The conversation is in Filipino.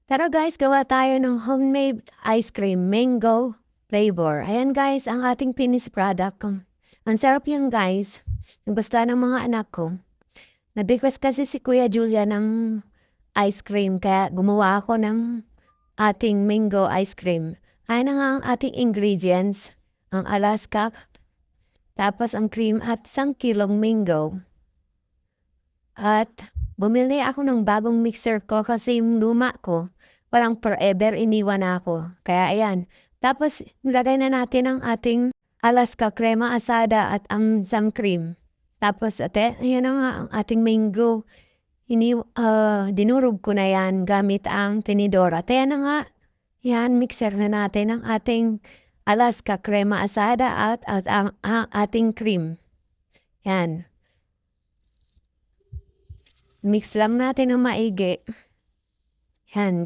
Tara guys, gawa tayo ng homemade ice cream, mango flavor. Ayan guys, ang ating finished product. Ang sarap yan guys. Nagbasta ng mga anak ko. Nag-request kasi si Kuya Julia ng ice cream, kaya gumawa ako ng ating mango ice cream. Ayan na nga ang ating ingredients. Ang Alaska, tapos ang cream at 1 kilong mango. At bumili ako ng bagong mixer ko kasi yung luma ko, parang forever iniwan na ako. Kaya ayan. Tapos nilagay na natin ang ating Alaska crema asada at ang some cream. Tapos ate, ayan na nga ang ating mango. Dinurog ko na yan gamit ang tinidor. At ayan na nga, yan, mixer na natin ang ating Alaska crema asada at ang ating cream. Yan. Mix lang natin ng maigi. Yan.